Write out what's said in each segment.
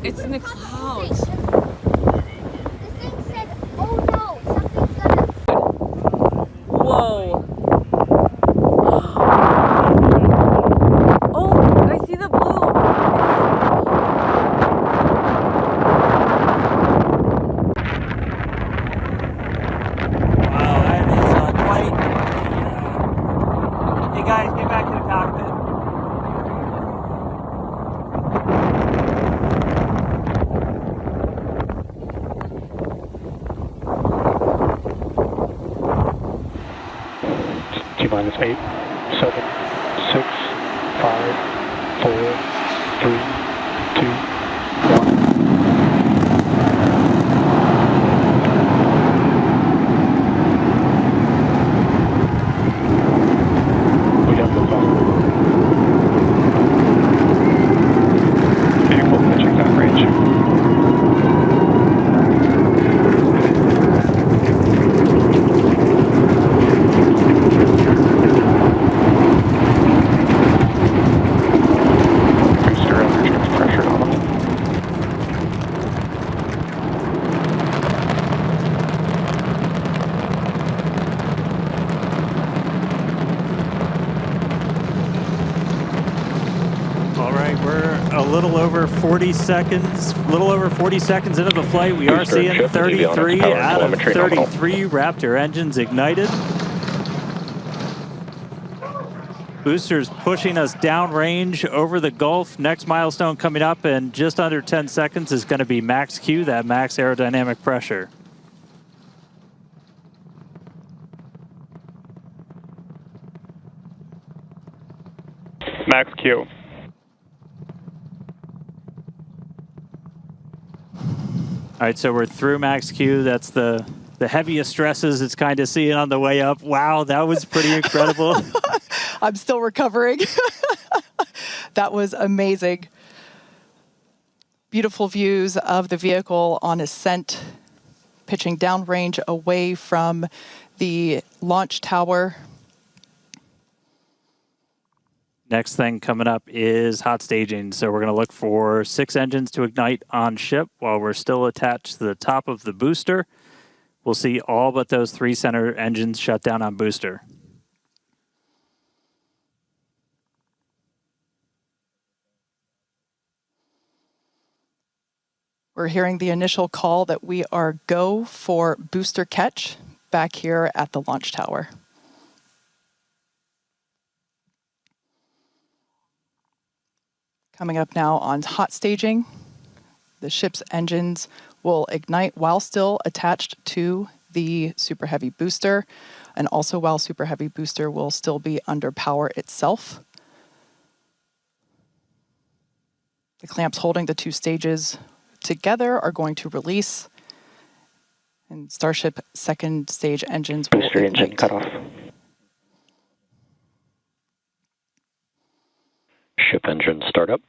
It's in the clouds. The thing said, oh no, something's gonna... Whoa. Oh, I see the blue. Wow, that is quite... Hey guys, get back to the cockpit. T-minus 8, 7, 6, 5, 4, 3, 2, 1. We got the phone. Vehicle pitching that range. All right, we're a little over 40 seconds into the flight. We are seeing 33 out of 33 Raptor engines ignited. Boosters pushing us downrange over the Gulf. Next milestone coming up in just under 10 seconds is going to be max Q, that max aerodynamic pressure. Max Q. All right, so we're through max Q. That's the heaviest stresses it's kind of seeing on the way up. Wow, that was pretty incredible. I'm still recovering. That was amazing. Beautiful views of the vehicle on ascent, pitching downrange away from the launch tower. Next thing coming up is hot staging. So we're going to look for 6 engines to ignite on ship while we're still attached to the top of the booster. We'll see all but those 3 center engines shut down on booster. We're hearing the initial call that we are go for booster catch back here at the launch tower. Coming up now on hot staging, the ship's engines will ignite while still attached to the Super Heavy booster, and also while Super Heavy booster will still be under power itself. The clamps holding the 2 stages together are going to release, and Starship second stage engines will Booster ignite. engine cut off. Ship engine startup.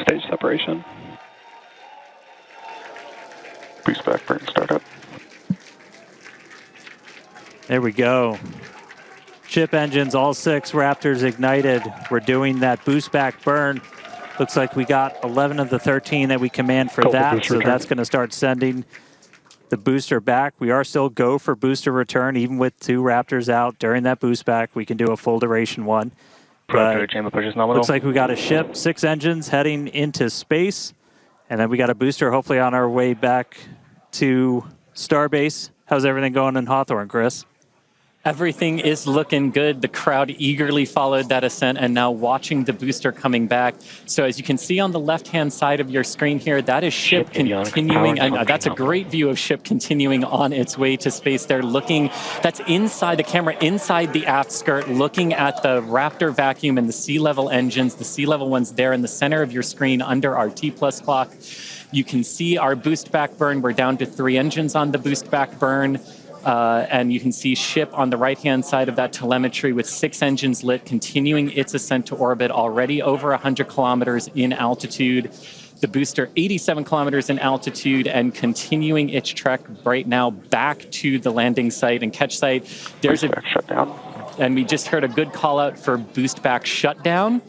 Stage separation. Boost back burn startup. There we go. Ship engines, all 6 Raptors ignited. We're doing that boost back burn. Looks like we got 11 of the 13 that we command for that, so that's going to start sending the booster back. We are still go for booster return, even with 2 Raptors out during that boost back. We can do a full duration one. But chamber push is nominal. looks like we got a ship, 6 engines heading into space, and then we got a booster hopefully on our way back to Starbase. How's everything going in Hawthorne, Chris? Everything is looking good. The crowd eagerly followed that ascent and now watching the booster coming back. So as you can see on the left-hand side of your screen here, that is ship continuing. And that's a great view of ship continuing on its way to space. They're looking, that's inside the camera, inside the aft skirt, looking at the Raptor vacuum and the sea level engines, the sea level ones there in the center of your screen under our T+ clock. You can see our boost back burn. We're down to 3 engines on the boost back burn. And you can see ship on the right-hand side of that telemetry with 6 engines lit, continuing its ascent to orbit, already over 100 kilometers in altitude. The booster 87 kilometers in altitude and continuing its trek right now back to the landing site and catch site. There's a shutdown. And we just heard a good call out for boost back shutdown.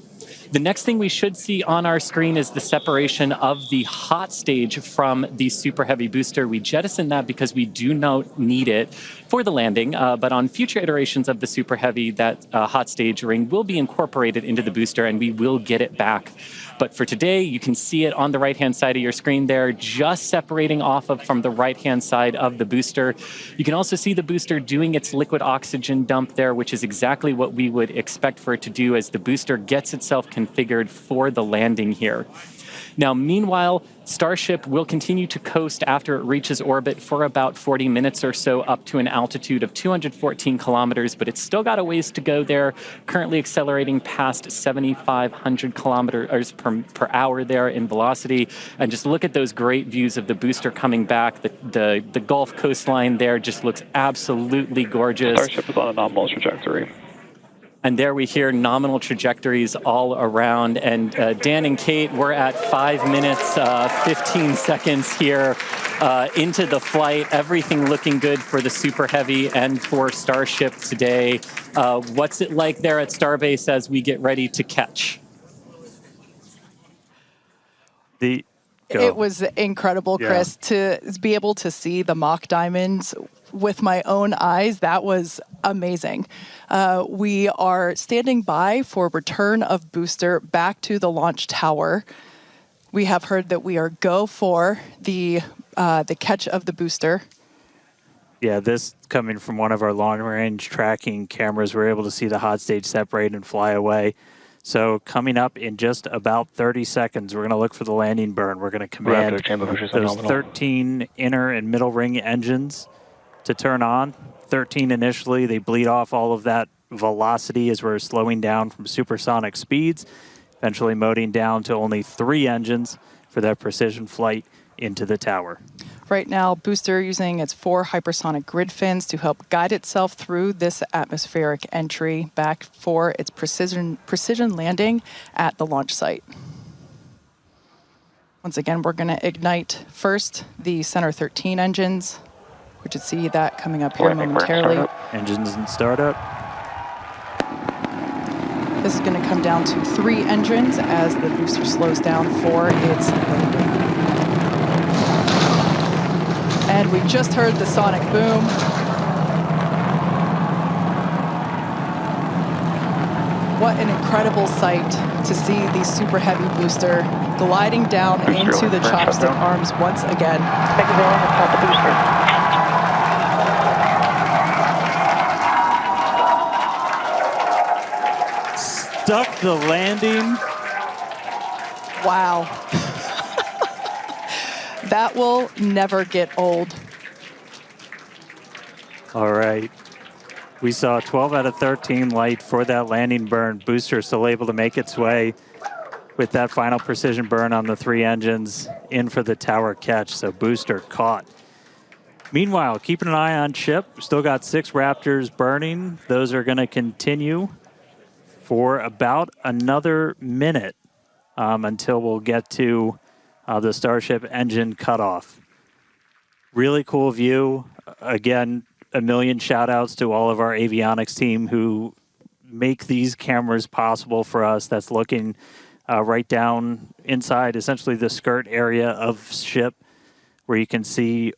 The next thing we should see on our screen is the separation of the hot stage from the Super Heavy booster. We jettisoned that because we do not need it for the landing, but on future iterations of the Super Heavy, that hot stage ring will be incorporated into the booster and we will get it back. But for today, you can see it on the right-hand side of your screen there, just separating off of from the right-hand side of the booster. You can also see the booster doing its liquid oxygen dump there, which is exactly what we would expect for it to do as the booster gets itself configured for the landing here. Now, meanwhile, Starship will continue to coast after it reaches orbit for about 40 minutes or so up to an altitude of 214 kilometers, but it's still got a ways to go there, currently accelerating past 7,500 kilometers per hour there in velocity. And just look at those great views of the booster coming back. The Gulf coastline there just looks absolutely gorgeous. Starship is on a nominal trajectory. And there we hear nominal trajectories all around. And Dan and Kate, we're at 5 minutes, 15 seconds here into the flight. Everything looking good for the Super Heavy and for Starship today. What's it like there at Starbase as we get ready to catch? It was incredible, Chris, to be able to see the mock diamonds with my own eyes. That was amazing. We are standing by for return of booster back to the launch tower. We have heard that we are go for the catch of the booster. Yeah, this coming from one of our long-range tracking cameras, we're able to see the hot stage separate and fly away. So coming up in just about 30 seconds, we're going to look for the landing burn. We're going to command those 13 inner and middle ring engines to turn on. 13 initially, they bleed off all of that velocity as we're slowing down from supersonic speeds, eventually moding down to only 3 engines for that precision flight into the tower. Right now, booster using its 4 hypersonic grid fins to help guide itself through this atmospheric entry back for its precision landing at the launch site. Once again, we're going to ignite first the center 13 engines. We should see that coming up here momentarily. Engines in startup. This is going to come down to 3 engines as the booster slows down for its landing. And we just heard the sonic boom. What an incredible sight to see the Super Heavy booster gliding down into the chopstick arms once again. The booster. Stuck the landing. Wow. That will never get old. All right. We saw 12 out of 13 light for that landing burn. Booster still able to make its way with that final precision burn on the 3 engines in for the tower catch. So booster caught. Meanwhile, keeping an eye on ship. Still got 6 Raptors burning. Those are going to continue for about another minute until we'll get to the Starship engine cutoff. Really cool view. Again, a million shout outs to all of our avionics team who make these cameras possible for us. That's looking right down inside essentially the skirt area of ship, where you can see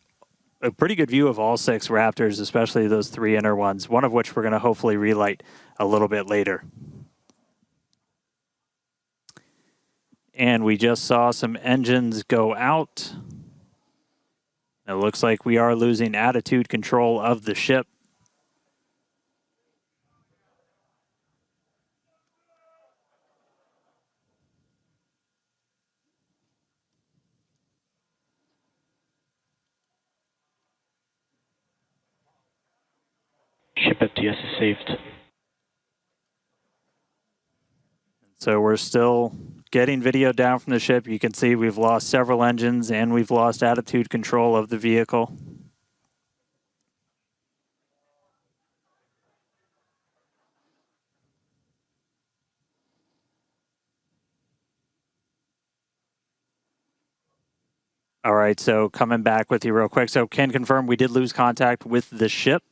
a pretty good view of all 6 Raptors, especially those 3 inner ones, one of which we're going to hopefully relight a little bit later. And we just saw some engines go out. It looks like we are losing attitude control of the ship. Ship FTS is saved. So we're still getting video down from the ship. You can see we've lost several engines and we've lost attitude control of the vehicle. All right, so coming back with you real quick. So can confirm we did lose contact with the ship.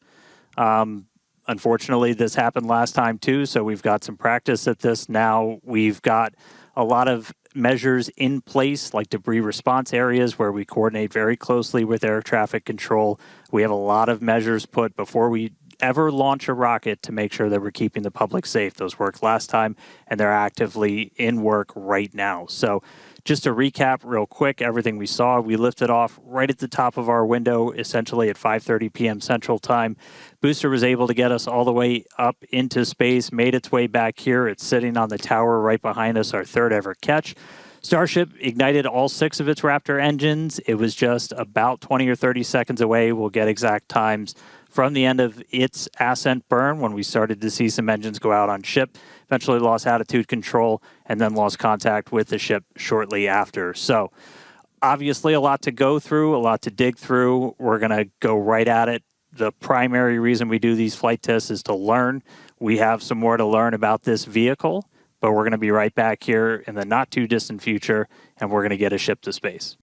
Unfortunately, this happened last time too, so we've got some practice at this now. We've got a lot of measures in place, like debris response areas where we coordinate very closely with air traffic control. We have a lot of measures put before we ever launch a rocket to make sure that we're keeping the public safe. Those worked last time, and they're actively in work right now. So just to recap real quick, everything we saw, we lifted off right at the top of our window, essentially at 5:30 p.m. Central Time. Booster was able to get us all the way up into space, made its way back here. It's sitting on the tower right behind us, our third ever catch. Starship ignited all 6 of its Raptor engines. It was just about 20 or 30 seconds away. We'll get exact times from the end of its ascent burn when we started to see some engines go out on ship, eventually lost attitude control, and then lost contact with the ship shortly after. So obviously a lot to go through, a lot to dig through. We're going to go right at it. The primary reason we do these flight tests is to learn. We have some more to learn about this vehicle, but we're going to be right back here in the not too distant future, and we're going to get a ship to space.